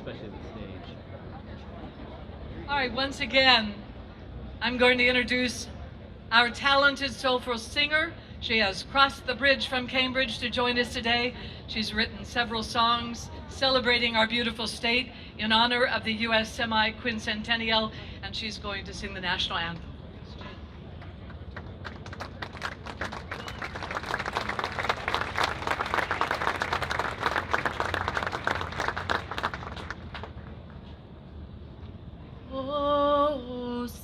especially the stage. All right, once again, I'm going to introduce our talented soulful singer. She has crossed the bridge from Cambridge to join us today. She's written several songs celebrating our beautiful state in honor of the U.S. semi-quincentennial, and she's going to sing the national anthem. Oh, say,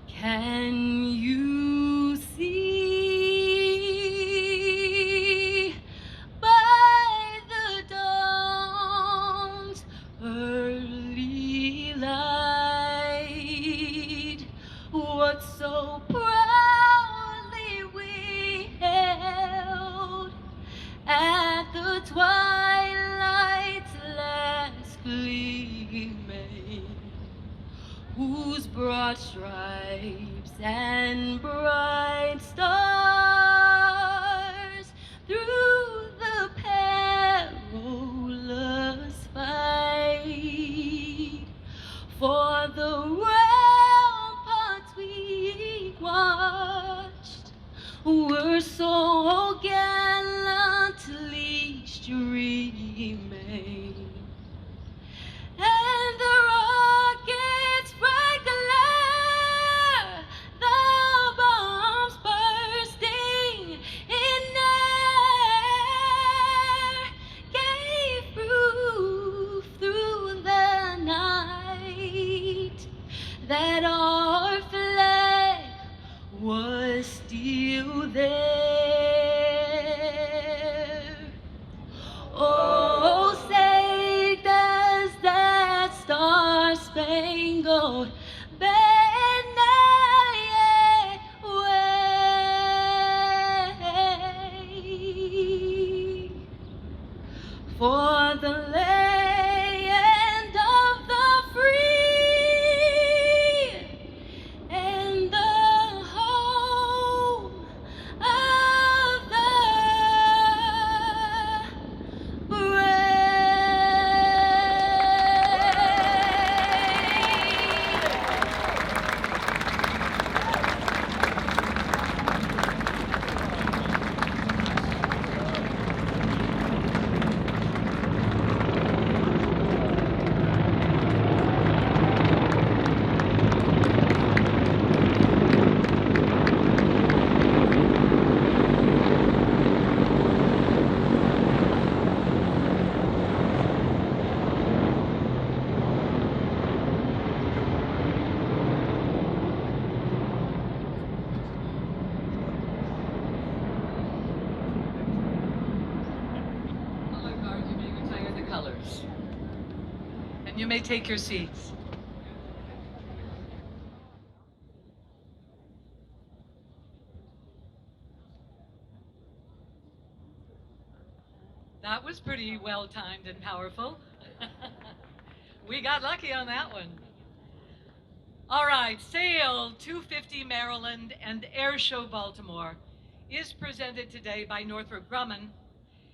can you see by the dawn's early light what so proudly we held at the twilight's last gleaming, whose broad stripes and bright stars through the perilous fight for the ramparts we watched were so gallantly streaming, and the rocket's bright glare, the bombs bursting in air, gave proof through the night that our flag was still there. Oh, say does that star-spangled banner yet wave for the land of the free and the home of the Color guard, you may retire the colors. And you may take your seats. That was pretty well timed and powerful. We got lucky on that one. All right, Sail250 Maryland and Air Show Baltimore is presented today by Northrop Grumman.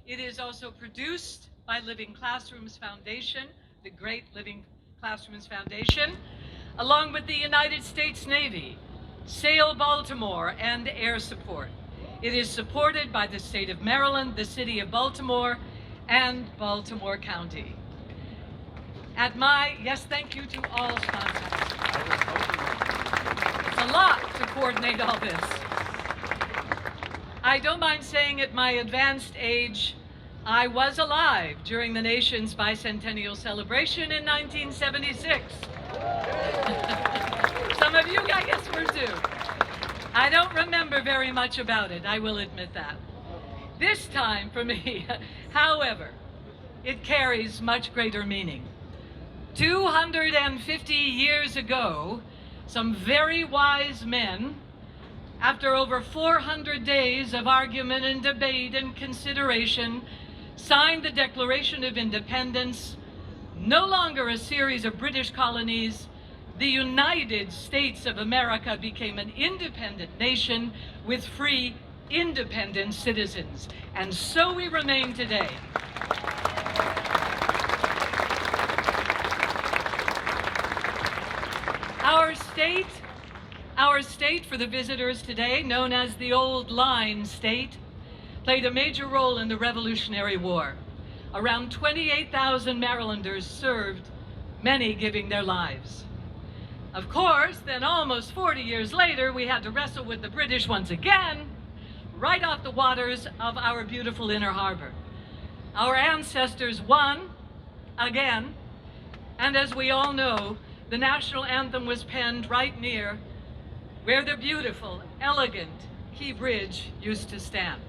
It is also produced by Living Classrooms Foundation, the great Living Classrooms Foundation, along with the United States Navy, Sail Baltimore, and Air Support. It is supported by the state of Maryland, the city of Baltimore, and Baltimore County. Yes, thank you to all sponsors. It's a lot to coordinate all this. I don't mind saying at my advanced age, I was alive during the nation's bicentennial celebration in 1976. Some of you, I guess, were too. I don't remember very much about it, I will admit that. This time for me, however, it carries much greater meaning. 250 years ago, some very wise men, after over 400 days of argument and debate and consideration, signed the Declaration of Independence, no longer a series of British colonies. The United States of America became an independent nation with free, independent citizens. And so we remain today. Our state for the visitors today, known as the Old Line State, played a major role in the Revolutionary War. Around 28,000 Marylanders served, many giving their lives. Of course, then almost 40 years later, we had to wrestle with the British once again, right off the waters of our beautiful inner harbor. Our ancestors won again, and as we all know, the national anthem was penned right near where the beautiful, elegant Key Bridge used to stand.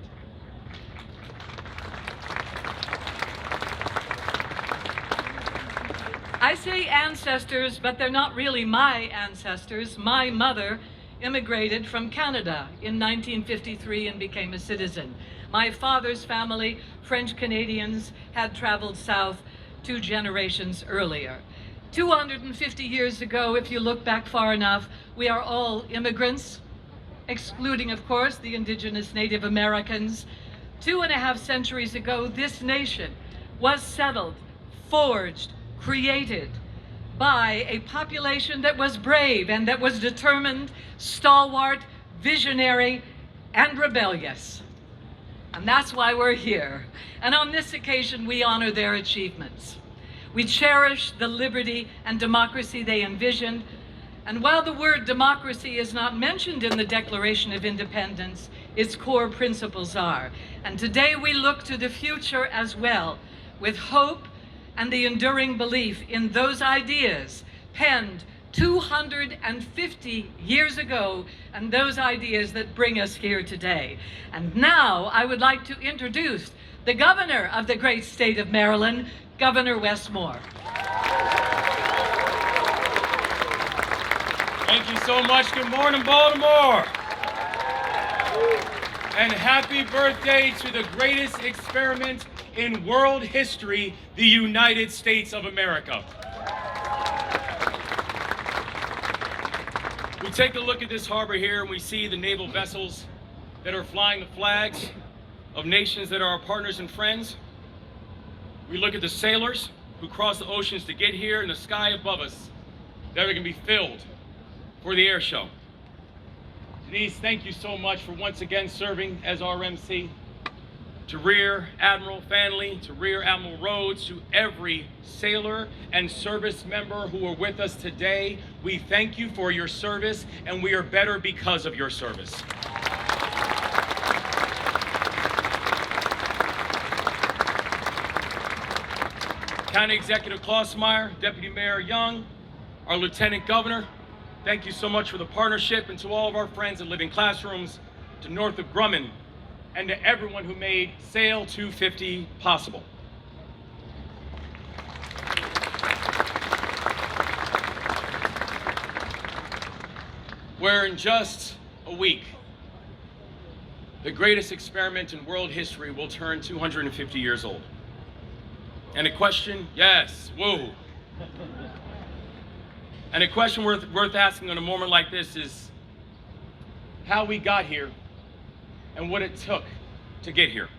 I say ancestors, but they're not really my ancestors. My mother immigrated from Canada in 1953 and became a citizen. My father's family, French Canadians, had traveled south 2 generations earlier. 250 years ago, if you look back far enough, we are all immigrants, excluding, of course, the indigenous Native Americans. 2.5 centuries ago, this nation was settled, forged, created by a population that was brave and that was determined, stalwart, visionary, and rebellious. And that's why we're here. And on this occasion, we honor their achievements. We cherish the liberty and democracy they envisioned. And while the word democracy is not mentioned in the Declaration of Independence, its core principles are. And today we look to the future as well, with hope and the enduring belief in those ideas penned 250 years ago, and those ideas that bring us here today. And now I would like to introduce the governor of the great state of Maryland, Governor Wes Moore. Thank you so much. Good morning, Baltimore. And happy birthday to the greatest experiment in world history, the United States of America. We take a look at this harbor here and we see the naval vessels that are flying the flags of nations that are our partners and friends. We look at the sailors who cross the oceans to get here in the sky above us that are going to be filled for the air show. Denise, thank you so much for once again serving as our MC. To Rear Admiral Fanley, to Rear Admiral Rhodes, to every sailor and service member who are with us today, we thank you for your service, and we are better because of your service. County Executive Klossmeyer, Deputy Mayor Young, our Lieutenant Governor, thank you so much for the partnership, and to all of our friends at Living Classrooms, to Northrop Grumman, and to everyone who made Sail250 possible. Where in just a week, the greatest experiment in world history will turn 250 years old. And a question, yes, whoa. And a question worth asking on a moment like this is how we got here and what it took to get here.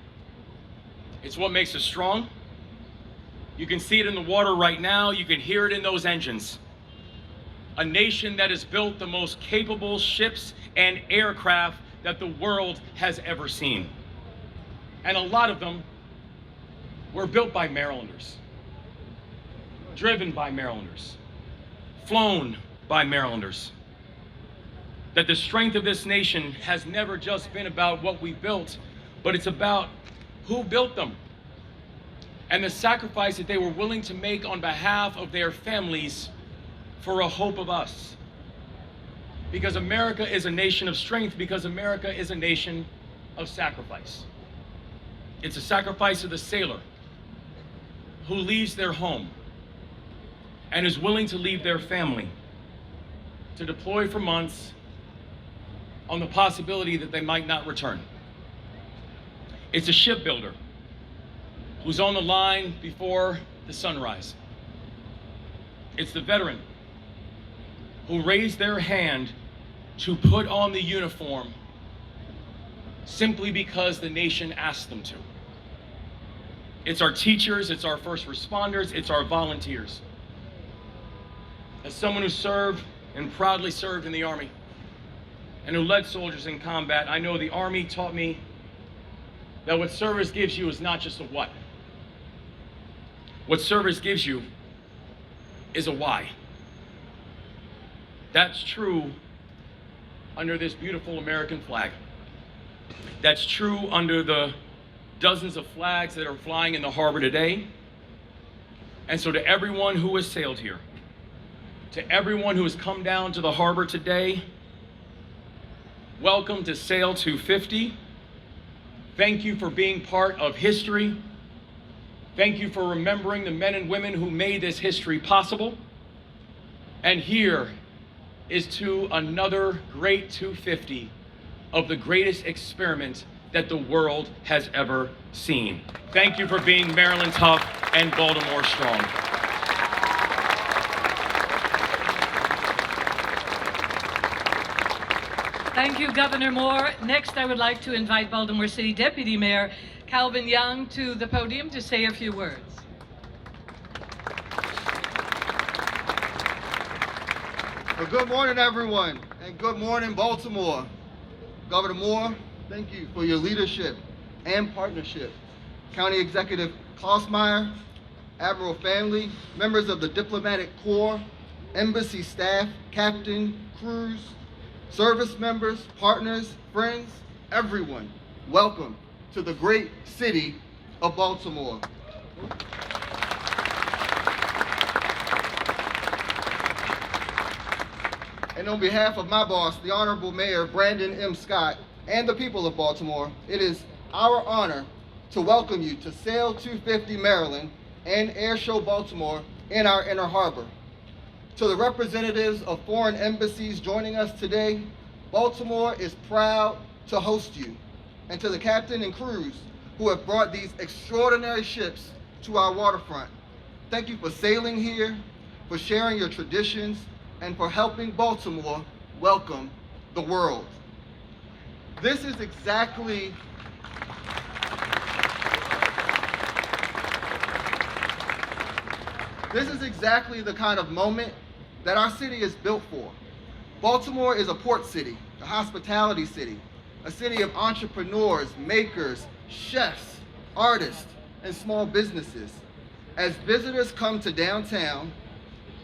It's what makes us strong. You can see it in the water right now. You can hear it in those engines. A nation that has built the most capable ships and aircraft that the world has ever seen. And a lot of them were built by Marylanders, driven by Marylanders, flown by Marylanders. That the strength of this nation has never just been about what we built, but it's about who built them and the sacrifice that they were willing to make on behalf of their families for a hope of us. Because America is a nation of strength, because America is a nation of sacrifice. It's a sacrifice of the sailor who leaves their home and is willing to leave their family to deploy for months on the possibility that they might not return. It's a shipbuilder who's on the line before the sunrise. It's the veteran who raised their hand to put on the uniform simply because the nation asked them to. It's our teachers, it's our first responders, it's our volunteers. As someone who served and proudly served in the Army and who led soldiers in combat, I know the Army taught me that what service gives you is not just a what. What service gives you is a why. That's true under this beautiful American flag. That's true under the dozens of flags that are flying in the harbor today. And so to everyone who has sailed here, to everyone who has come down to the harbor today, welcome to Sail250. Thank you for being part of history. Thank you for remembering the men and women who made this history possible. And here is to another great 250 of the greatest experiment that the world has ever seen. Thank you for being Maryland tough and Baltimore strong. Thank you, Governor Moore. Next, I would like to invite Baltimore City Deputy Mayor Calvin Young to the podium to say a few words. Well, good morning, everyone, and good morning, Baltimore. Governor Moore, thank you for your leadership and partnership. County Executive Klausmeyer, Admiral Family, members of the Diplomatic Corps, embassy staff, captain, crews, service members, partners, friends, everyone, welcome to the great city of Baltimore. And on behalf of my boss, the Honorable Mayor Brandon M. Scott, and the people of Baltimore, it is our honor to welcome you to Sail250 Maryland and Airshow Baltimore in our Inner Harbor. To the representatives of foreign embassies joining us today, Baltimore is proud to host you. And to the captain and crews who have brought these extraordinary ships to our waterfront, thank you for sailing here, for sharing your traditions, and for helping Baltimore welcome the world. This is exactly the kind of moment that our city is built for. Baltimore is a port city, a hospitality city, a city of entrepreneurs, makers, chefs, artists, and small businesses. As visitors come to downtown,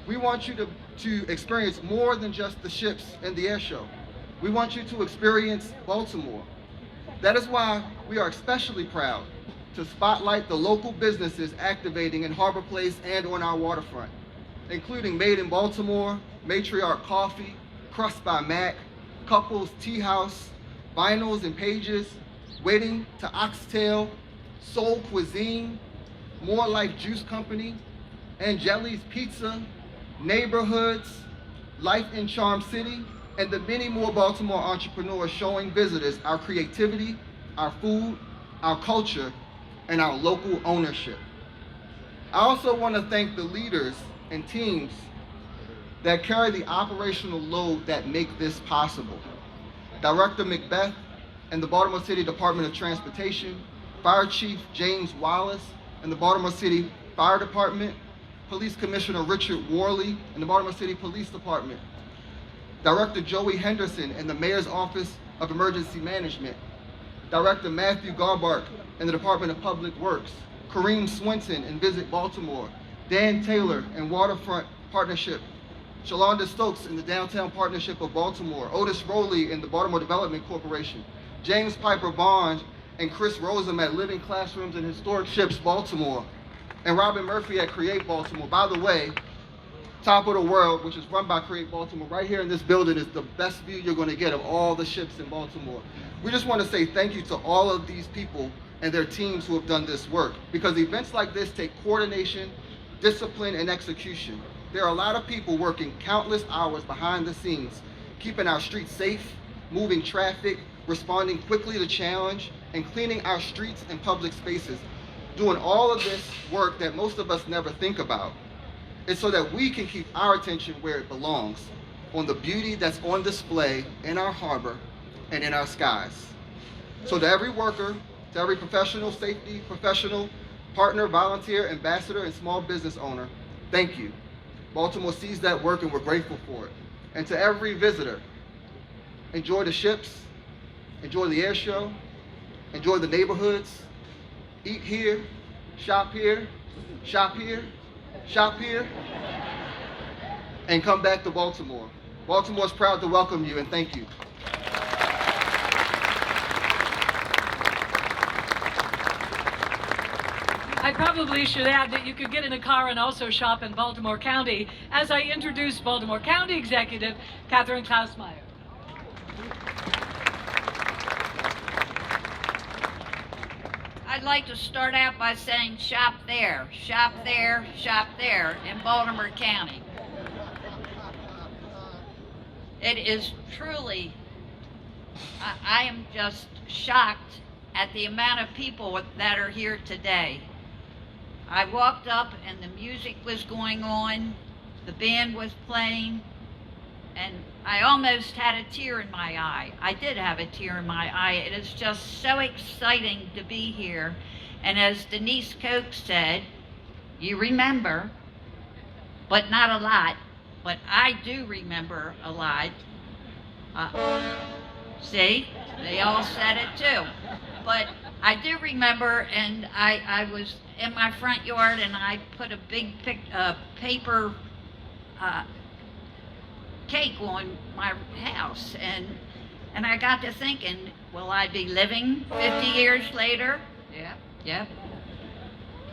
we want you to experience more than just the ships and the air show. We want you to experience Baltimore. That is why we are especially proud to spotlight the local businesses activating in Harbor Place and on our waterfront, including Made in Baltimore, Matriarch Coffee, Crust by Mac, Couples Tea House, Vinyls and Pages, Waiting to Oxtail, Soul Cuisine, More Life Juice Company, Angeli's Pizza, Neighborhoods, Life in Charm City, and the many more Baltimore entrepreneurs showing visitors our creativity, our food, our culture, and our local ownership. I also want to thank the leaders and teams that carry the operational load that make this possible. Director Macbeth and the Baltimore City Department of Transportation, Fire Chief James Wallace and the Baltimore City Fire Department, Police Commissioner Richard Worley and the Baltimore City Police Department, Director Joey Henderson and the Mayor's Office of Emergency Management, Director Matthew Garbark and the Department of Public Works, Kareem Swinton and Visit Baltimore, Dan Taylor and Waterfront Partnership, Shalonda Stokes in the Downtown Partnership of Baltimore, Otis Rowley in the Baltimore Development Corporation, James Piper Bond and Chris Rosem at Living Classrooms and Historic Ships Baltimore, and Robin Murphy at Create Baltimore. By the way, Top of the World, which is run by Create Baltimore, right here in this building is the best view you're going to get of all the ships in Baltimore. We just want to say thank you to all of these people and their teams who have done this work, because events like this take coordination, discipline, and execution. There are a lot of people working countless hours behind the scenes, keeping our streets safe, moving traffic, responding quickly to challenge, and cleaning our streets and public spaces, doing all of this work that most of us never think about. It's so that we can keep our attention where it belongs, on the beauty that's on display in our harbor and in our skies. So to every worker, to every professional, safety professional, partner, volunteer, ambassador, and small business owner, thank you. Baltimore sees that work and we're grateful for it. And to every visitor, enjoy the ships, enjoy the air show, enjoy the neighborhoods, eat here, shop here, shop here, shop here, and come back to Baltimore. Baltimore's proud to welcome you, and thank you. I probably should add that you could get in a car and also shop in Baltimore County as I introduce Baltimore County Executive Catherine Klausmeyer. I'd like to start out by saying shop there, shop there, shop there in Baltimore County. It is truly, I am just shocked at the amount of people that are here today. I walked up and the music was going on, the band was playing, and I almost had a tear in my eye. I did have a tear in my eye. It is just so exciting to be here. And as Denise Koch said, you remember, but not a lot, but I do remember a lot. See, they all said it too. But I do remember, and I was in my front yard and I put a big paper cake on my house, and I got to thinking, will I be living 50 years later? Yeah.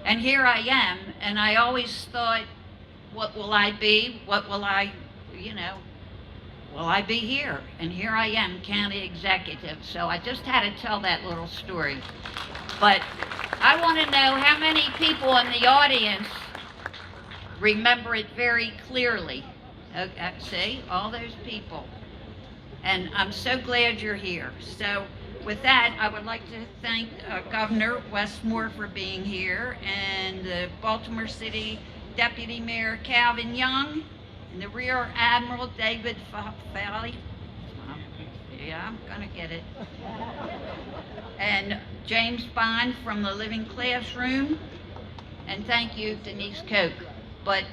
And here I am, and I always thought, what will I be? What will I, will I be here? And here I am, county executive. So I just had to tell that little story. But I want to know how many people in the audience remember it very clearly. Okay, see, all those people. And I'm so glad you're here. So with that, I would like to thank Governor Wes Moore for being here, and the Baltimore City Deputy Mayor Calvin Young, and the Rear Admiral David Fally. Yeah, I'm gonna get it. And James Bond from the Living Classroom. And thank you, Denise Koch. But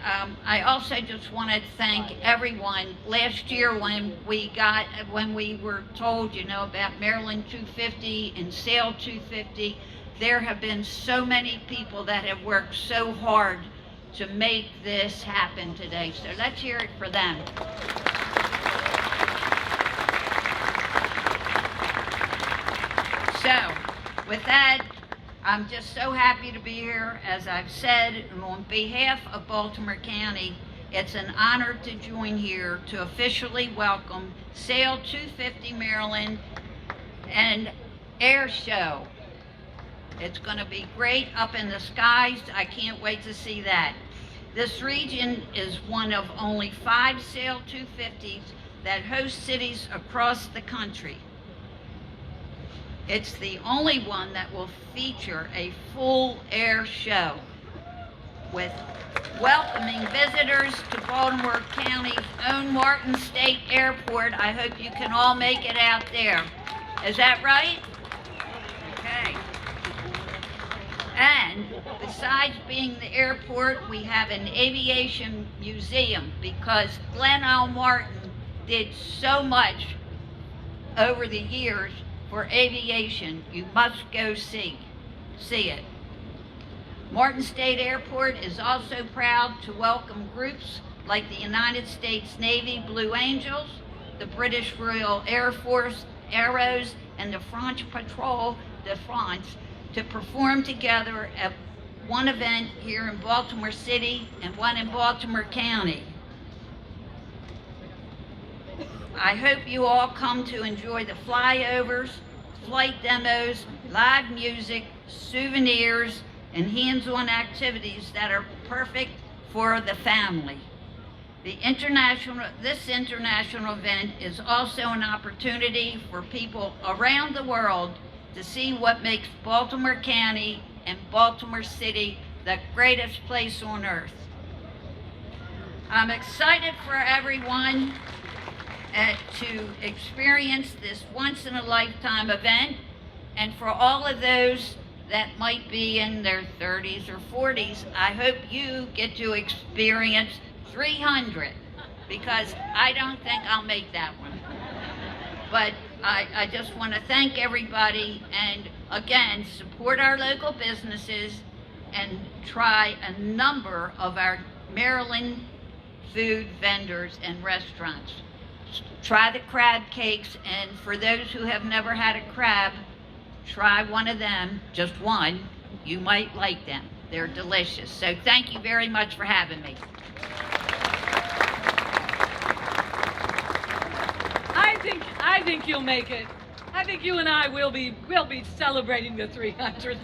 I also just want to thank everyone. Last year when we were told, about Maryland 250 and Sail250, there have been so many people that have worked so hard to make this happen today. So let's hear it for them. So with that, I'm just so happy to be here. As I've said, and on behalf of Baltimore County, it's an honor to join here to officially welcome Sail250 Maryland and Air Show. It's going to be great up in the skies. I can't wait to see that. This region is one of only 5 Sail250s that host cities across the country. It's the only one that will feature a full air show with welcoming visitors to Baltimore County's own Martin State Airport. I hope you can all make it out there. Is that right? Okay. And besides being the airport, we have an aviation museum because Glenn L. Martin did so much over the years for aviation. You must go see it. Martin State Airport is also proud to welcome groups like the United States Navy Blue Angels, the British Royal Air Force Arrows, and the French Patrol de France to perform together at one event here in Baltimore City and one in Baltimore County. I hope you all come to enjoy the flyovers, flight demos, live music, souvenirs, and hands-on activities that are perfect for the family. This international event is also an opportunity for people around the world to see what makes Baltimore County and Baltimore City the greatest place on earth. I'm excited for everyone to experience this once-in-a-lifetime event, and for all of those that might be in their 30s or 40s, I hope you get to experience 300. because I don't think I'll make that one. But I just want to thank everybody, and again, support our local businesses and try a number of our Maryland food vendors and restaurants. Try the crab cakes, and for those who have never had a crab, try one of them, just one. You might like them. They're delicious. So thank you very much for having me. I think you'll make it. I think you and I will be celebrating the 300th.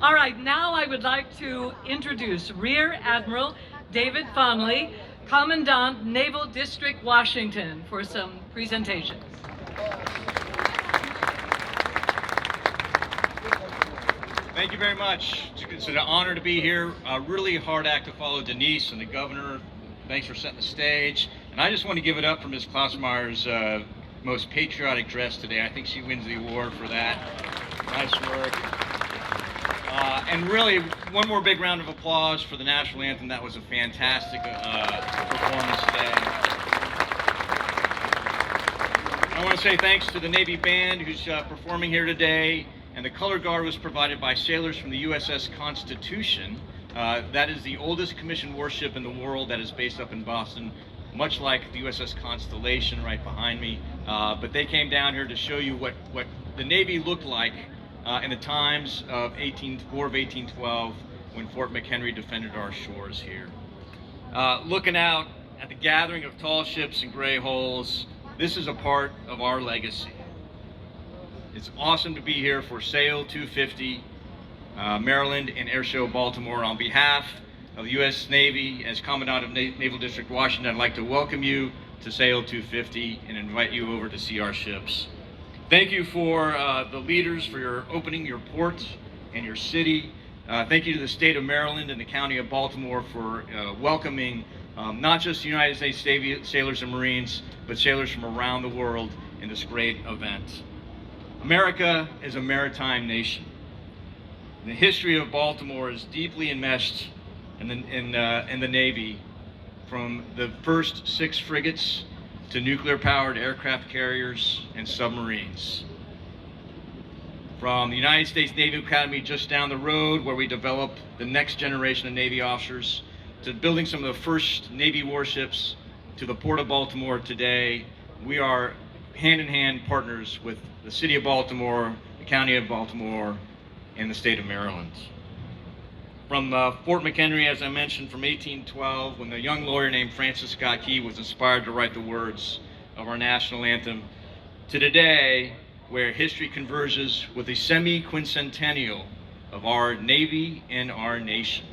All right, now I would like to introduce Rear Admiral David Fomley, Commandant, Naval District, Washington, for some presentations. Thank you very much. It's an honor to be here. A really hard act to follow Denise and the governor. Thanks for setting the stage. And I just want to give it up for Ms. Klausmeyer's most patriotic dress today. I think she wins the award for that. Nice work. And really, one more big round of applause for the national anthem. That was a fantastic performance today. I want to say thanks to the Navy Band who's performing here today. And the color guard was provided by sailors from the USS Constitution. That is the oldest commissioned warship in the world that is based up in Boston, much like the USS Constellation right behind me. But they came down here to show you what the Navy looked like in the times of War of 1812 when Fort McHenry defended our shores here. Looking out at the gathering of tall ships and gray hulls, this is a part of our legacy. It's awesome to be here for Sail250, Maryland and Airshow Baltimore. On behalf of the U.S. Navy, as Commandant of Naval District, Washington, I'd like to welcome you to Sail250 and invite you over to see our ships. Thank you for the leaders for your opening your port and your city. Thank you to the state of Maryland and the county of Baltimore for welcoming not just the United States sailors and Marines, but sailors from around the world in this great event. America is a maritime nation. The history of Baltimore is deeply enmeshed in the Navy, from the first 6 frigates to nuclear-powered aircraft carriers and submarines. From the United States Naval Academy just down the road, where we developed the next generation of Navy officers, to building some of the first Navy warships, to the Port of Baltimore today, we are hand-in-hand partners with the City of Baltimore, the County of Baltimore, and the State of Maryland. From Fort McHenry, as I mentioned, from 1812, when the young lawyer named Francis Scott Key was inspired to write the words of our national anthem, to today, where history converges with the semi-quincentennial of our Navy and our nation.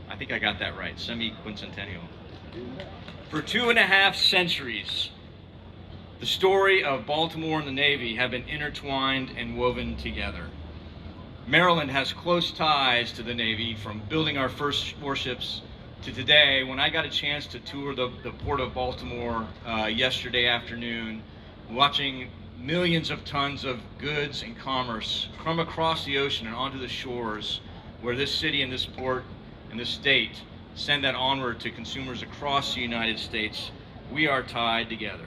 I think I got that right, semi-quincentennial. For 2.5 centuries, the story of Baltimore and the Navy have been intertwined and woven together. Maryland has close ties to the Navy, from building our first warships to today. When I got a chance to tour the Port of Baltimore yesterday afternoon, watching millions of tons of goods and commerce come across the ocean and onto the shores, where this city and this port and this state send that onward to consumers across the United States, we are tied together.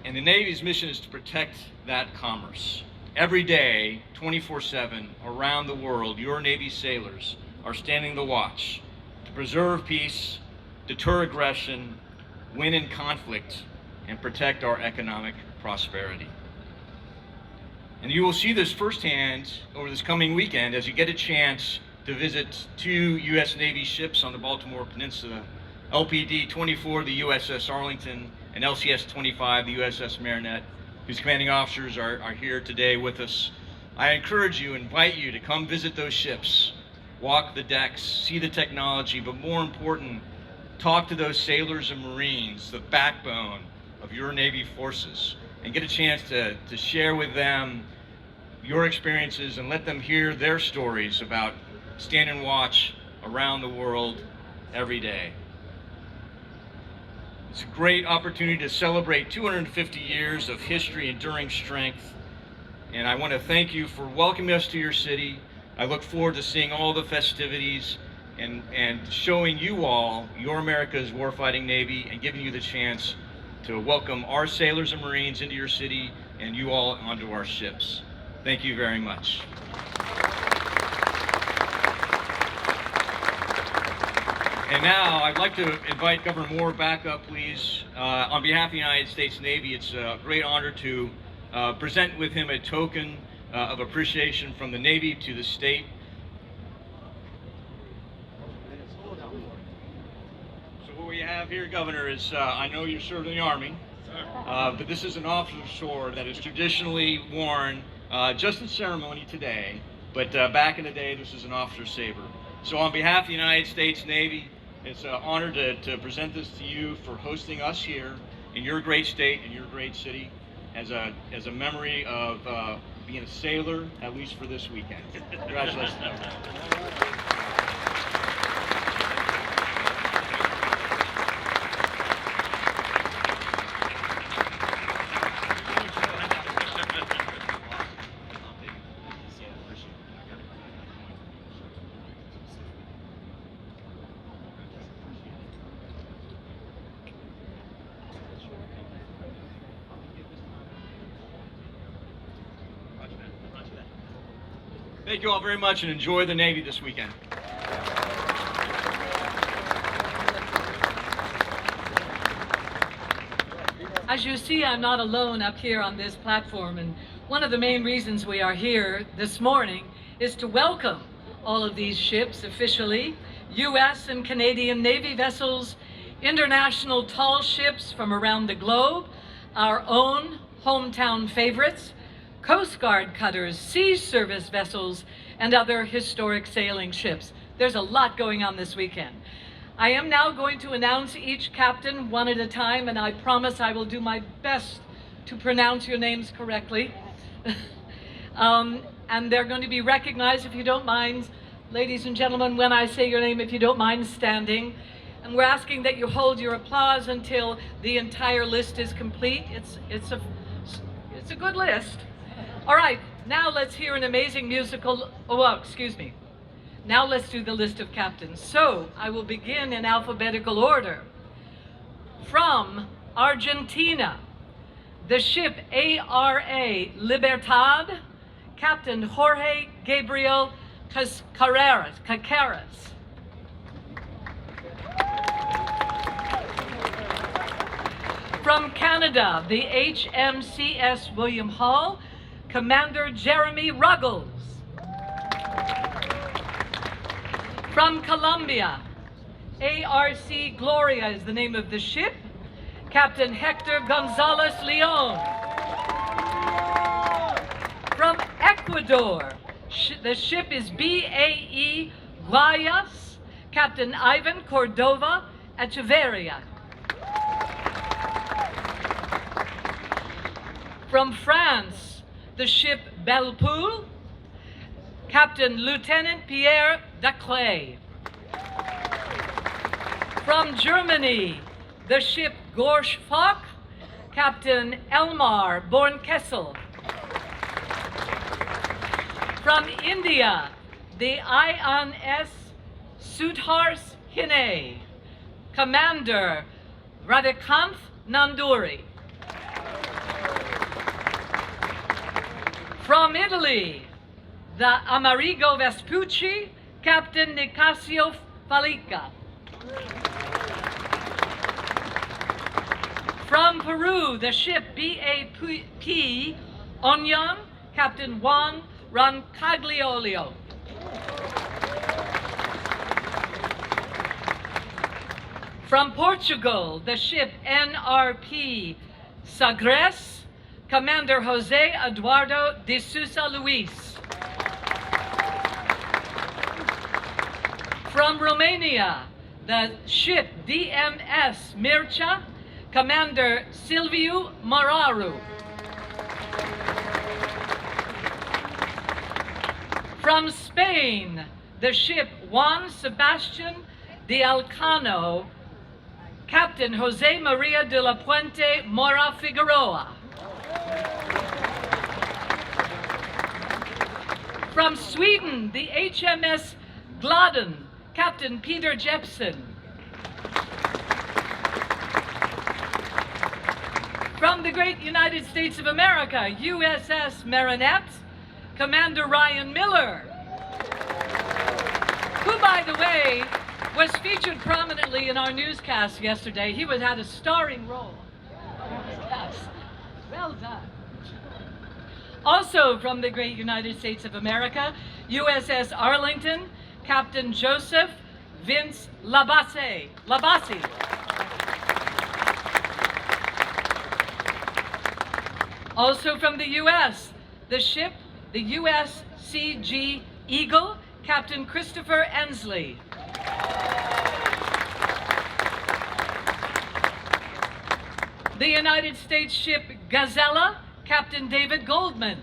And the Navy's mission is to protect that commerce. Every day, 24/7, around the world, your Navy sailors are standing the watch to preserve peace, deter aggression, win in conflict, and protect our economic prosperity. And you will see this firsthand over this coming weekend as you get a chance to visit 2 U.S. Navy ships on the Baltimore Peninsula, LPD-24, the USS Arlington, and LCS-25, the USS Marinette, whose commanding officers are here today with us. I encourage you, invite you to come visit those ships, walk the decks, see the technology, but more important, talk to those sailors and Marines, the backbone of your Navy forces, and get a chance to share with them your experiences and let them hear their stories about standing watch around the world every day. It's a great opportunity to celebrate 250 years of history, enduring strength, and I want to thank you for welcoming us to your city. I look forward to seeing all the festivities and showing you all your America's warfighting Navy and giving you the chance to welcome our sailors and Marines into your city and you all onto our ships. Thank you very much. And now I'd like to invite Governor Moore back up, please. On behalf of the United States Navy, it's a great honor to present with him a token of appreciation from the Navy to the state. So what we have here, Governor, is I know you served in the Army, but this is an officer's sword that is traditionally worn just in ceremony today, but back in the day, this is an officer's saber. So on behalf of the United States Navy, it's an honor to present this to you for hosting us here in your great state and your great city as a memory of being a sailor, at least for this weekend. Congratulations. Thank you all very much and enjoy the Navy this weekend. As you see, I'm not alone up here on this platform, and one of the main reasons we are here this morning is to welcome all of these ships officially, U.S. and Canadian Navy vessels, international tall ships from around the globe, our own hometown favorites, Coast Guard cutters, sea service vessels, and other historic sailing ships. There's a lot going on this weekend. I am now going to announce each captain one at a time, and I promise I will do my best to pronounce your names correctly. And they're going to be recognized, if you don't mind, ladies and gentlemen, when I say your name, if you don't mind standing. And we're asking that you hold your applause until the entire list is complete. It's a good list. All right, now let's hear an amazing musical, excuse me. Now let's do the list of captains. So I will begin in alphabetical order. From Argentina, the ship ARA Libertad, Captain Jorge Gabriel Caceres. From Canada, the HMCS William Hall, Commander Jeremy Ruggles. From Colombia, ARC Gloria is the name of the ship, Captain Hector Gonzalez Leon. From Ecuador, the ship is BAE Guayas, Captain Ivan Cordova Echeverria. From France, the ship Bellepoule, Captain Lieutenant Pierre Daclay. From Germany, the ship Gorsch Fock, Captain Elmar Bornkessel. From India, the INS Sudhars Hine, Commander Radhikanth Nanduri. From Italy, the Amerigo Vespucci, Captain Nicasio Falica. From Peru, the ship BAP Onion, Captain Juan Roncagliolio. From Portugal, the ship NRP Sagres, Commander Jose Eduardo de Sousa Luis. From Romania, the ship DMS Mircea, Commander Silviu Mararu. From Spain, the ship Juan Sebastian de Alcano, Captain Jose Maria de la Puente Mora Figueroa. From Sweden, the HMS Gladen, Captain Peter Jepson. From the great United States of America, USS Marinette, Commander Ryan Miller, who, by the way, was featured prominently in our newscast yesterday. He had a starring role. Yes, well done. Also from the great United States of America, USS Arlington, Captain Joseph Vince Labassi. Also from the U.S., the ship, the USCG Eagle, Captain Christopher Ensley. The United States ship Gazella, Captain David Goldman.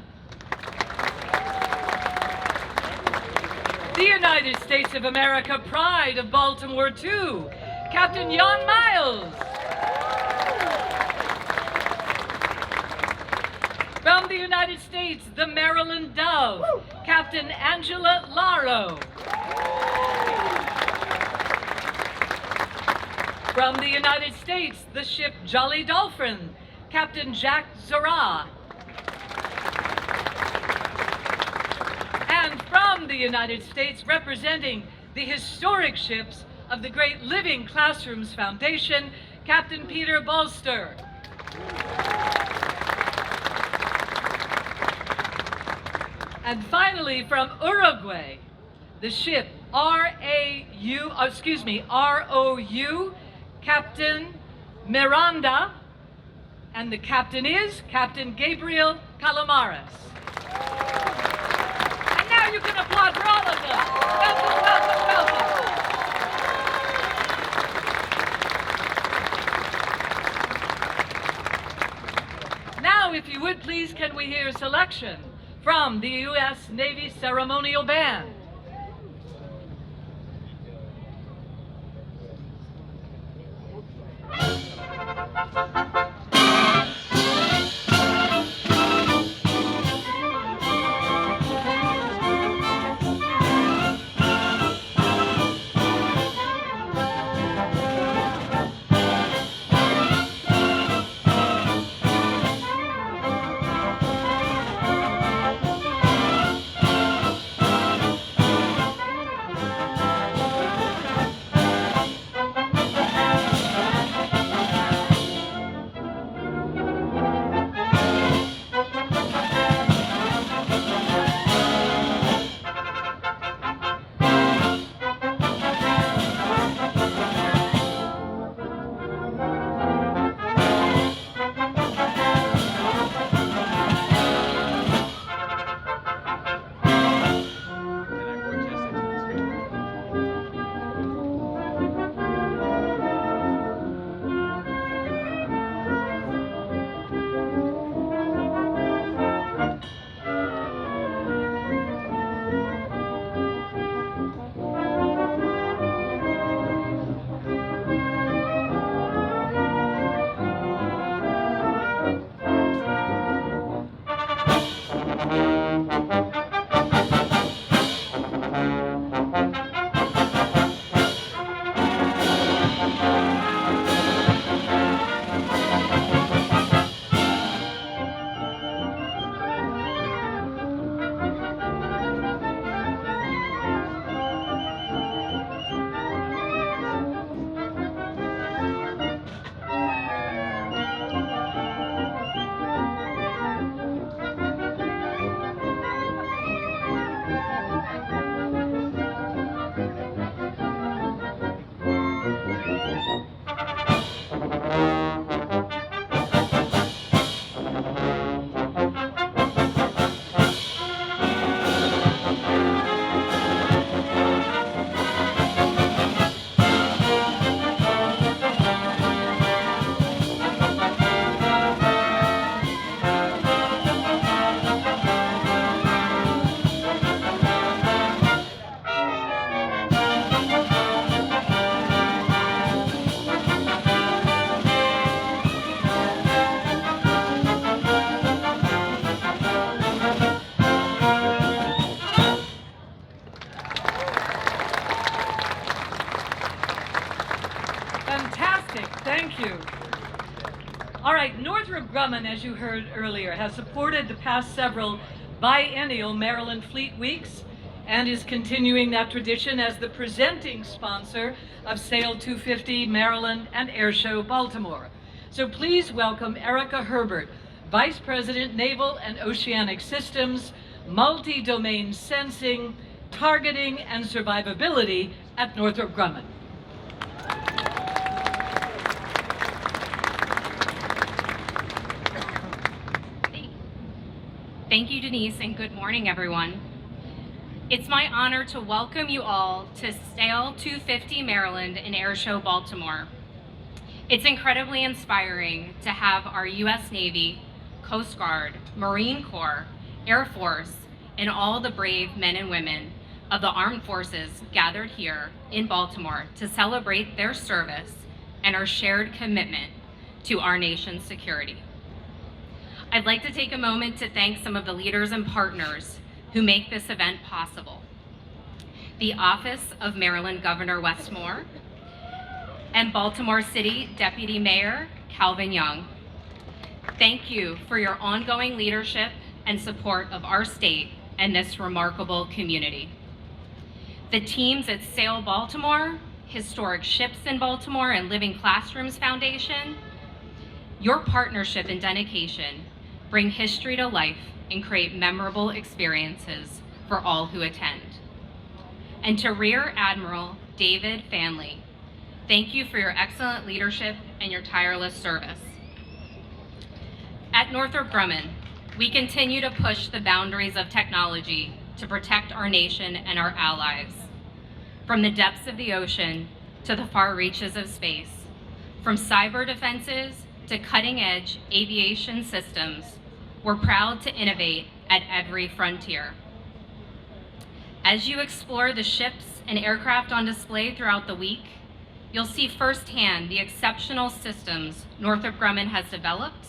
The United States of America Pride of Baltimore II, Captain Jan Miles. From the United States, the Maryland Dove, Captain Angela Laro. From the United States, the ship Jolly Dolphin, Captain Jack Zara. And from the United States, representing the historic ships of the Great Living Classrooms Foundation, Captain Peter Bolster. And finally, from Uruguay, the ship ROU, Captain Miranda, and the captain is Captain Gabriel Calamares. And now you can applaud for all of them. Welcome, welcome, welcome. Now, if you would please, can we hear a selection from the U.S. Navy Ceremonial Band? Northrop Grumman, as you heard earlier, has supported the past several biennial Maryland Fleet Weeks and is continuing that tradition as the presenting sponsor of Sail250 Maryland and Airshow Baltimore. So please welcome Erica Herbert, Vice President, Naval and Oceanic Systems, Multi-Domain Sensing, Targeting and Survivability at Northrop Grumman. Thank you, Denise, and good morning, everyone. It's my honor to welcome you all to Sail250 Maryland and Airshow Baltimore. It's incredibly inspiring to have our U.S. Navy, Coast Guard, Marine Corps, Air Force, and all the brave men and women of the armed forces gathered here in Baltimore to celebrate their service and our shared commitment to our nation's security. I'd like to take a moment to thank some of the leaders and partners who make this event possible. The Office of Maryland Governor Wes Moore and Baltimore City Deputy Mayor Calvin Young. Thank you for your ongoing leadership and support of our state and this remarkable community. The teams at Sail Baltimore, Historic Ships in Baltimore, and Living Classrooms Foundation, your partnership and dedication bring history to life and create memorable experiences for all who attend. And to Rear Admiral David Fanley, thank you for your excellent leadership and your tireless service. At Northrop Grumman, we continue to push the boundaries of technology to protect our nation and our allies. From the depths of the ocean to the far reaches of space, from cyber defenses to cutting-edge aviation systems, we're proud to innovate at every frontier. As you explore the ships and aircraft on display throughout the week, you'll see firsthand the exceptional systems Northrop Grumman has developed,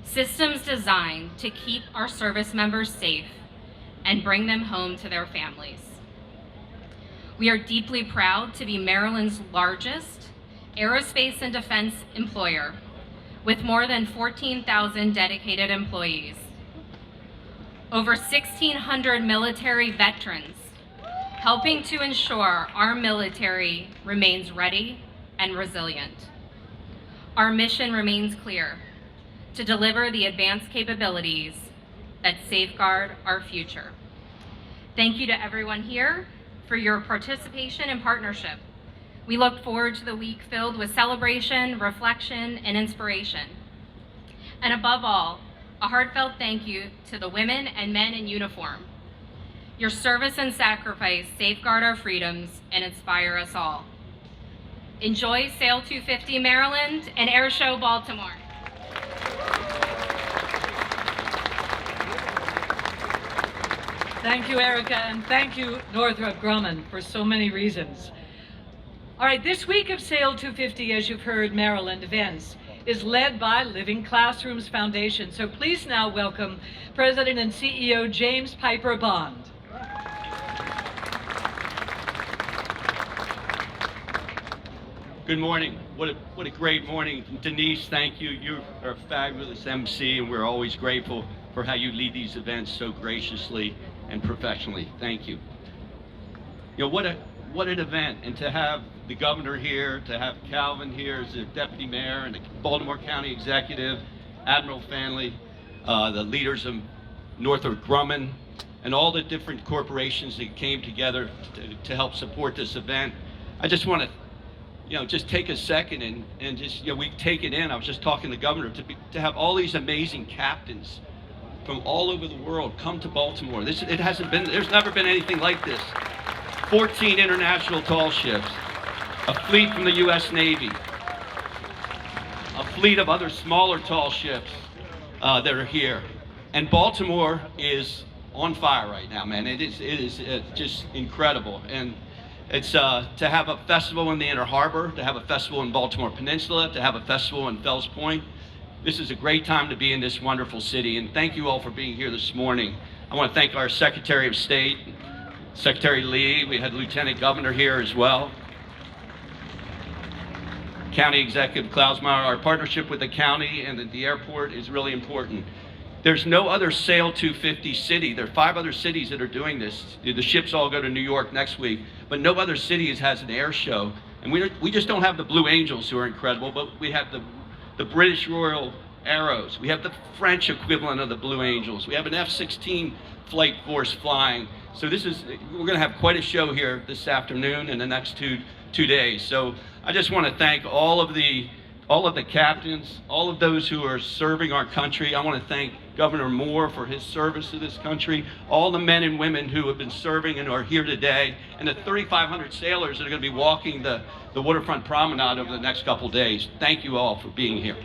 systems designed to keep our service members safe and bring them home to their families. We are deeply proud to be Maryland's largest aerospace and defense employer, with more than 14,000 dedicated employees, over 1,600 military veterans, helping to ensure our military remains ready and resilient. Our mission remains clear: to deliver the advanced capabilities that safeguard our future. Thank you to everyone here for your participation and partnership. We look forward to the week filled with celebration, reflection, and inspiration. And above all, a heartfelt thank you to the women and men in uniform. Your service and sacrifice safeguard our freedoms and inspire us all. Enjoy Sail250 Maryland and Airshow Baltimore. Thank you, Erica, and thank you, Northrop Grumman, for so many reasons. All right, this week of Sail250, as you've heard, Maryland events, is led by Living Classrooms Foundation. So please now welcome President and CEO James Piper Bond. Good morning. What a great morning. Denise, thank you. You are a fabulous MC, and we're always grateful for how you lead these events so graciously and professionally. Thank you. You know, what an event, and to have the governor here, to have Calvin here as the deputy mayor and the Baltimore County executive, Admiral Fanley, the leaders of Northrop Grumman, and all the different corporations that came together to help support this event. I just want to, just take a second and just, we take it in. I was just talking to the governor to have all these amazing captains from all over the world come to Baltimore. There's never been anything like this. 14 international tall ships, a fleet from the U.S. Navy, a fleet of other smaller tall ships that are here. And Baltimore is on fire right now, man. It is just incredible. And it's to have a festival in the Inner Harbor, to have a festival in Baltimore Peninsula, to have a festival in Fells Point. This is a great time to be in this wonderful city. And thank you all for being here this morning. I want to thank our Secretary of State, Secretary Lee. We had Lieutenant Governor here as well. County Executive Klausmeyer. Our partnership with the county and the airport is really important. There's no other Sail250 city. There are 5 other cities that are doing this. The ships all go to New York next week, but no other city has an air show. And we just don't have the Blue Angels, who are incredible, but we have the British Royal Arrows. We have the French equivalent of the Blue Angels. We have an F-16 flight force flying. So we're going to have quite a show here this afternoon and the next two days. So I just want to thank all of the captains, all of those who are serving our country. I want to thank Governor Moore for his service to this country, all the men and women who have been serving and are here today, and the 3,500 sailors that are going to be walking the waterfront promenade over the next couple days. Thank you all for being here.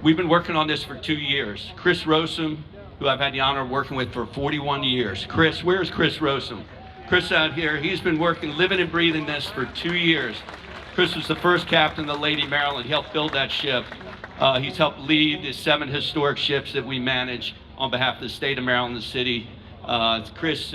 We've been working on this for 2 years. Chris Rosum, who I've had the honor of working with for 41 years. Chris, where's Chris Rosum? Chris out here, he's been working, living and breathing this for 2 years. Chris was the first captain of the Lady Maryland. He helped build that ship. He's helped lead the 7 historic ships that we manage on behalf of the state of Maryland, the city. Chris,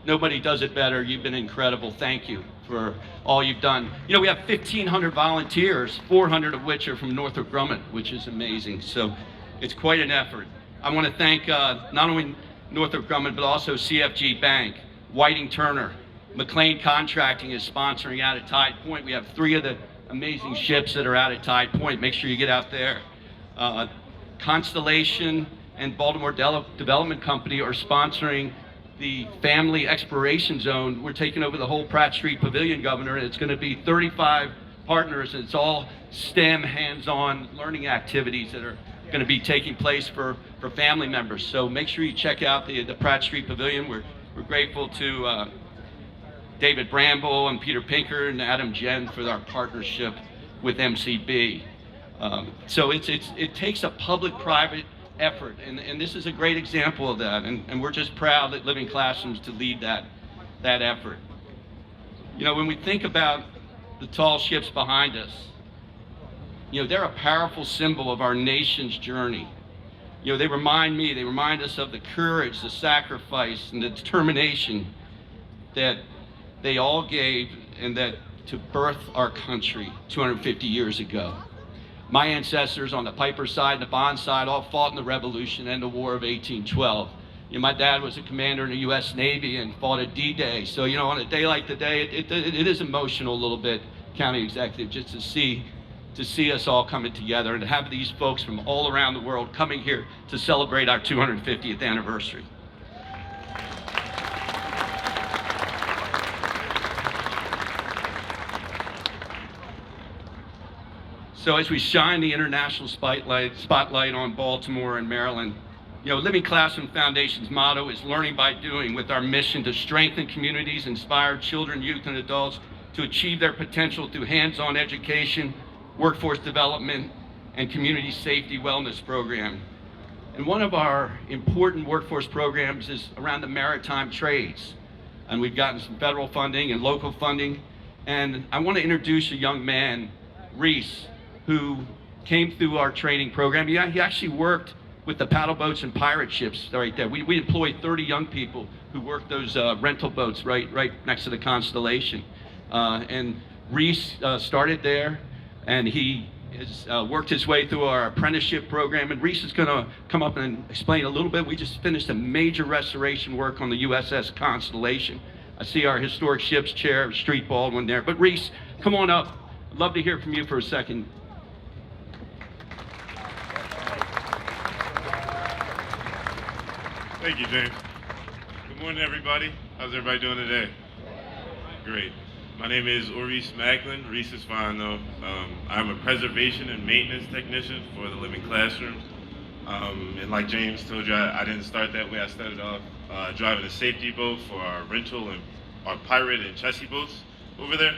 nobody does it better. You've been incredible. Thank you for all you've done. You know, we have 1,500 volunteers, 400 of which are from Northrop Grumman, which is amazing. So it's quite an effort. I want to thank not only Northrop Grumman, but also CFG Bank, Whiting Turner, McLean Contracting is sponsoring out at Tide Point. We have 3 of the amazing ships that are out at Tide Point. Make sure you get out there. Constellation and Baltimore Development Company are sponsoring the Family Exploration Zone. We're taking over the whole Pratt Street Pavilion, Governor. It's going to be 35 partners. It's all STEM, hands-on learning activities that are going to be taking place for family members. So make sure you check out the Pratt Street Pavilion. We're grateful to David Bramble and Peter Pinker and Adam Jen for our partnership with MCB. So it takes a public-private effort, and this is a great example of that, and we're just proud at Living Classrooms to lead that effort. You know, when we think about the tall ships behind us, you know, they're a powerful symbol of our nation's journey. You know, they remind us of the courage, the sacrifice, and the determination that they all gave and that to birth our country 250 years ago. My ancestors on the Piper side and the Bond side all fought in the Revolution and the War of 1812. You know, my dad was a commander in the U.S. Navy and fought at D-Day. So, you know, on a day like today, it is emotional a little bit, County Executive, just to see us all coming together and to have these folks from all around the world coming here to celebrate our 250th anniversary. So as we shine the international spotlight on Baltimore and Maryland, you know, Living Classroom Foundation's motto is learning by doing, with our mission to strengthen communities, inspire children, youth, and adults to achieve their potential through hands-on education, workforce development, and community safety wellness program. And one of our important workforce programs is around the maritime trades. And we've gotten some federal funding and local funding. And I want to introduce a young man, Reese, who came through our training program. He actually worked with the paddle boats and pirate ships right there. We employed 30 young people who worked those rental boats right next to the Constellation. And Reese started there, and he has worked his way through our apprenticeship program. And Reese is going to come up and explain a little bit. We just finished a major restoration work on the USS Constellation. I see our historic ships chair, Street Baldwin there. But Reese, come on up. I'd love to hear from you for a second. Thank you, James. Good morning, everybody. How's everybody doing today? Great. My name is Reese Macklin. Reese is fine, though. I'm a preservation and maintenance technician for the Living Classrooms. And like James told you, I didn't start that way. I started off driving a safety boat for our rental and our pirate and chessie boats over there.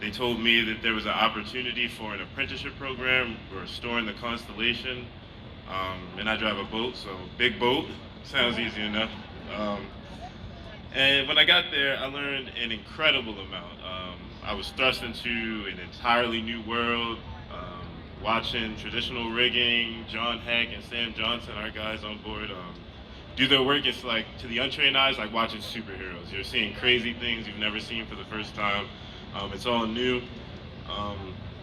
They told me that there was an opportunity for an apprenticeship program for restoring the Constellation. And I drive a boat, so big boat, sounds easy enough. And when I got there, I learned an incredible amount. I was thrust into an entirely new world, watching traditional rigging, John Heck and Sam Johnson, our guys on board, do their work, it's like, to the untrained eyes, like watching superheroes. You're seeing crazy things you've never seen for the first time. It's all new.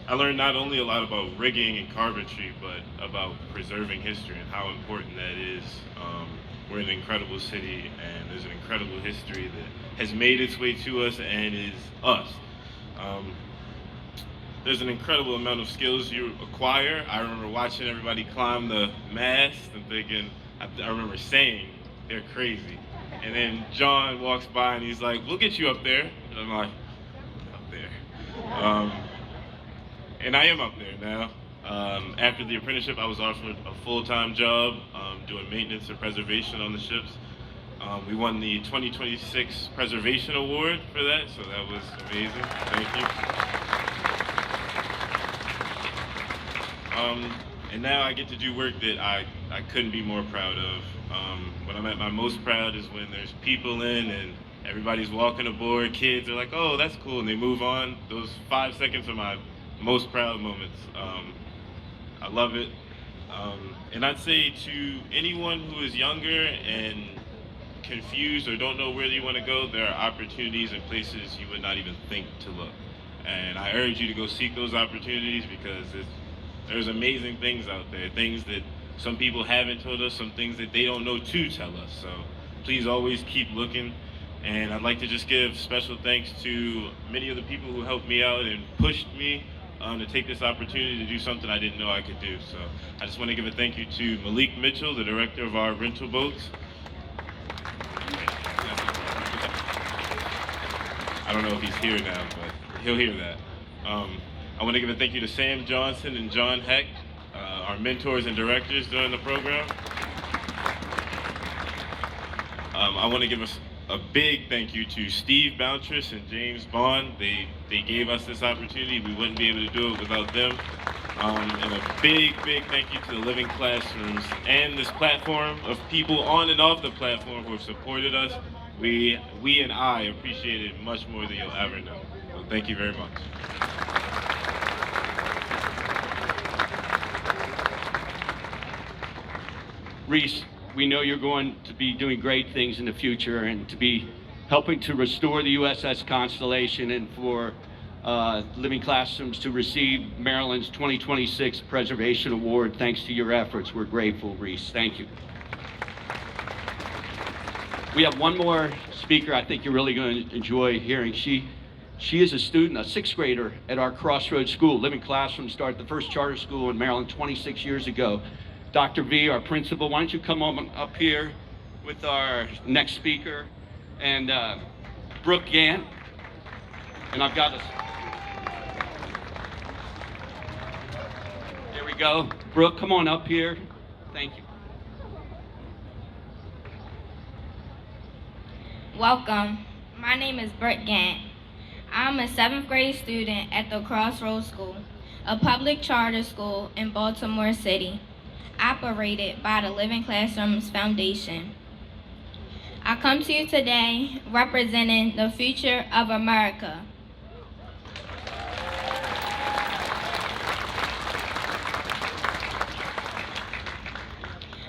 I learned not only a lot about rigging and carpentry, but about preserving history and how important that is. We're an incredible city, and there's an incredible history that has made its way to us and is us. There's an incredible amount of skills you acquire. I remember watching everybody climb the mast and thinking, I remember saying, they're crazy. And then John walks by and he's like, we'll get you up there. And I'm like, up there. And I am up there now. After the apprenticeship, I was offered a full-time job doing maintenance and preservation on the ships. We won the 2026 Preservation Award for that, so that was amazing. Thank you. And now I get to do work that I couldn't be more proud of. When I'm at my most proud is when there's people in and everybody's walking aboard, kids are like, oh, that's cool, and they move on. Those 5 seconds are my most proud moments. I love it. And I'd say to anyone who is younger and confused or don't know where you want to go, there are opportunities and places you would not even think to look. And I urge you to go seek those opportunities because there's amazing things out there, things that some people haven't told us, some things that they don't know to tell us. So please always keep looking. And I'd like to just give special thanks to many of the people who helped me out and pushed me to take this opportunity to do something I didn't know I could do. So I just want to give a thank you to Malik Mitchell, the director of our rental boats. I don't know if he's here now, but he'll hear that. I want to give a thank you to Sam Johnson and John Heck, our mentors and directors during the program. I want to give a big thank you to Steve Bountress and James Bond. They gave us this opportunity. We wouldn't be able to do it without them. And a big thank you to the Living Classrooms and this platform of people on and off the platform who have supported us. We and I appreciate it much more than you'll ever know. So thank you very much. Reese, we know you're going to be doing great things in the future and to be helping to restore the USS Constellation and for Living Classrooms to receive Maryland's 2026 Preservation Award. Thanks to your efforts, we're grateful, Reese. Thank you. We have one more speaker I think you're really going to enjoy hearing. She is a student, a sixth grader at our Crossroads School. Living Classrooms started the first charter school in Maryland 26 years ago. Dr. V, our principal, why don't you come on up here with our next speaker, and Brooke Gant. And I've got us. There we go. Brooke, come on up here. Thank you. Welcome. My name is Brooke Gant. I'm a 7th grade student at the Crossroads School, a public charter school in Baltimore City, operated by the Living Classrooms Foundation. I come to you today representing the future of America.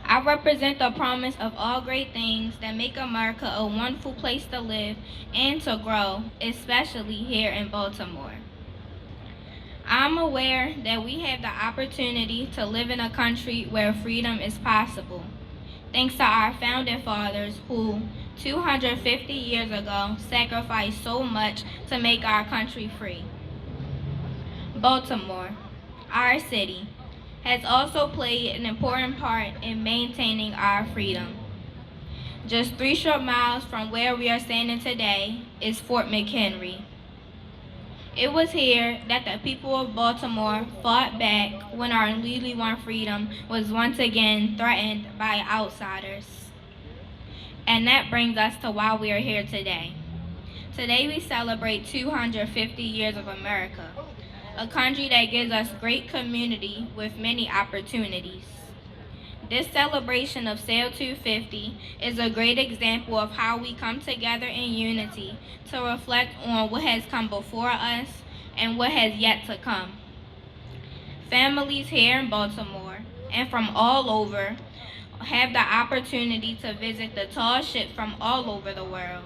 I represent the promise of all great things that make America a wonderful place to live and to grow, especially here in Baltimore. I'm aware that we have the opportunity to live in a country where freedom is possible, thanks to our founding fathers who, 250 years ago, sacrificed so much to make our country free. Baltimore, our city, has also played an important part in maintaining our freedom. Just 3 short miles from where we are standing today is Fort McHenry. It was here that the people of Baltimore fought back when our newly won freedom was once again threatened by outsiders. And that brings us to why we are here today. Today we celebrate 250 years of America, a country that gives us great community with many opportunities. This celebration of Sail250 is a great example of how we come together in unity to reflect on what has come before us and what has yet to come. Families here in Baltimore and from all over have the opportunity to visit the tall ships from all over the world,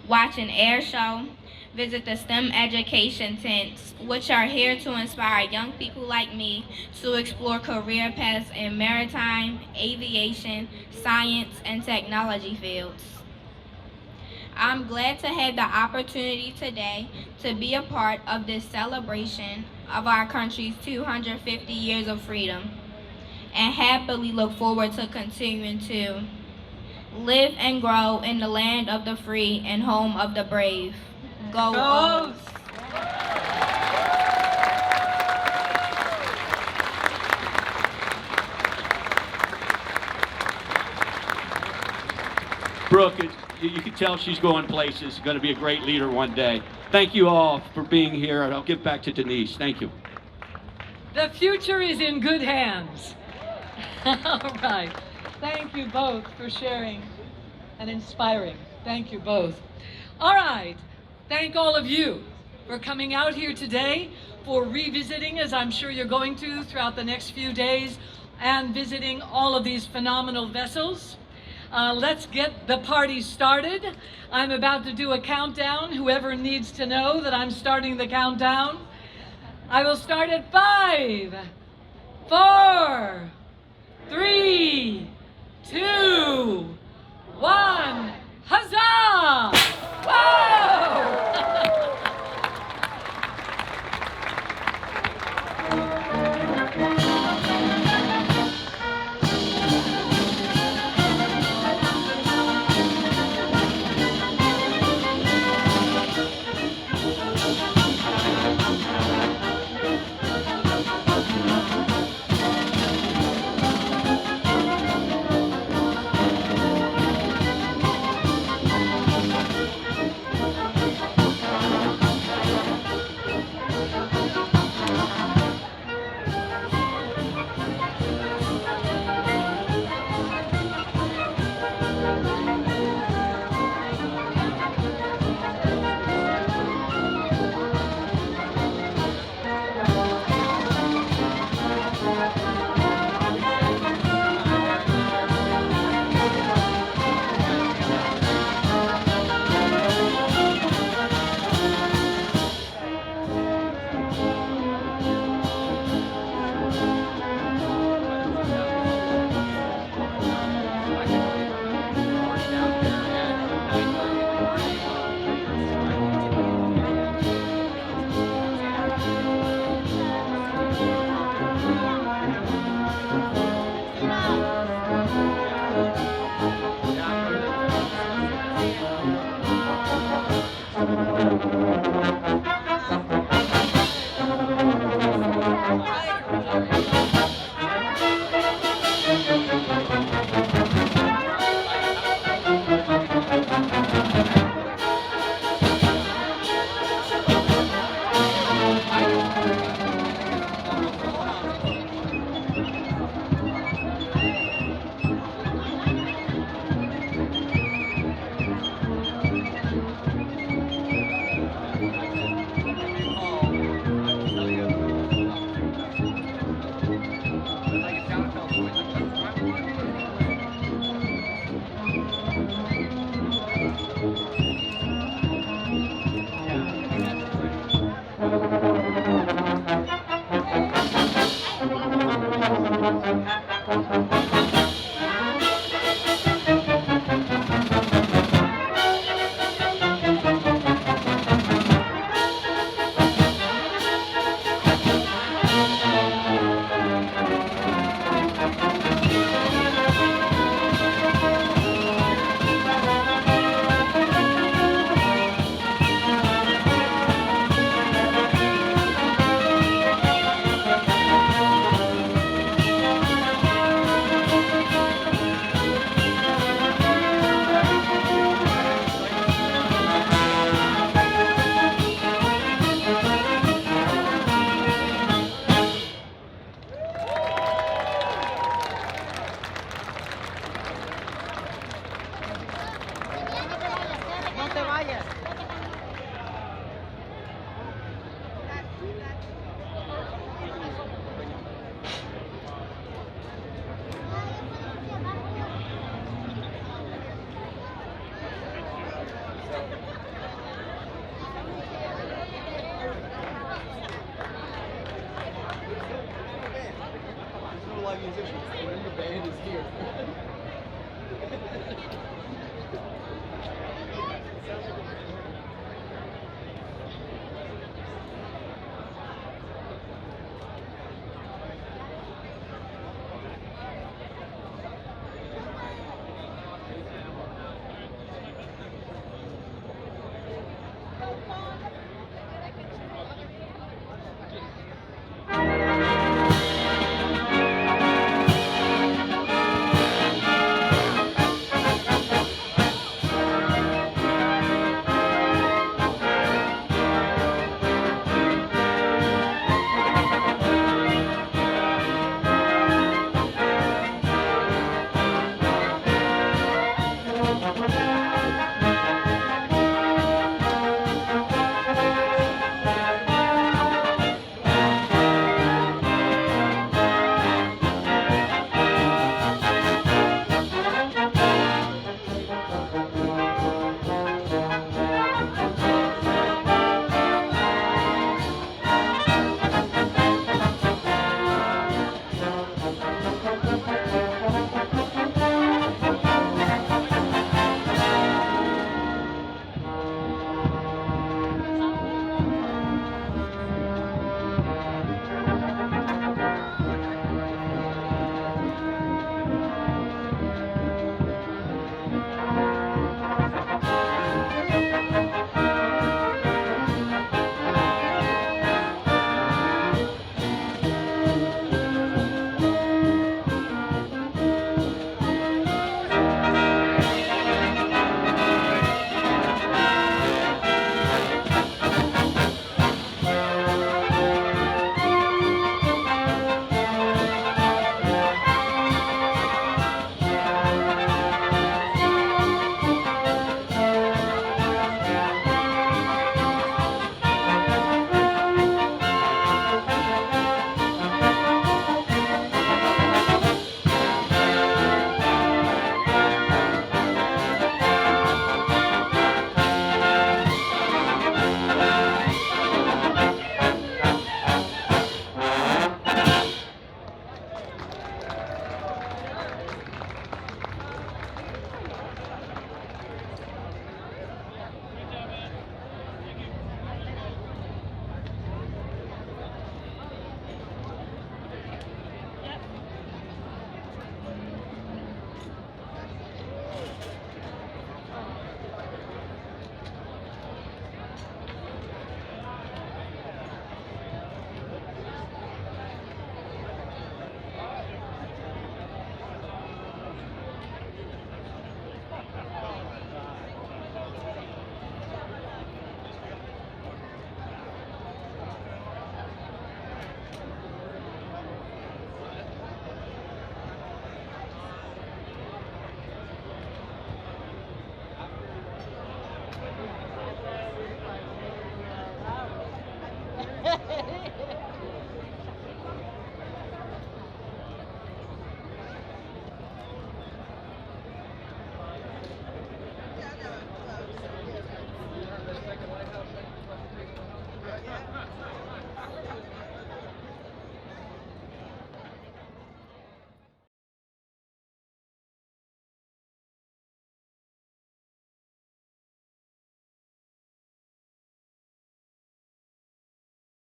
watch an air show, visit the STEM education tents, which are here to inspire young people like me to explore career paths in maritime, aviation, science, and technology fields. I'm glad to have the opportunity today to be a part of this celebration of our country's 250 years of freedom, and happily look forward to continuing to live and grow in the land of the free and home of the brave. Go O's! Brooke, you can tell she's going places, going to be a great leader one day. Thank you all for being here, and I'll give back to Denise. Thank you. The future is in good hands. All right. Thank you both for sharing and inspiring. Thank you both. All right. Thank all of you for coming out here today, for revisiting, as I'm sure you're going to throughout the next few days, and visiting all of these phenomenal vessels. Let's get the party started. I'm about to do a countdown. Whoever needs to know that I'm starting the countdown, I will start at 5, 4, 3, 2, 1. Huzzah! Whoa!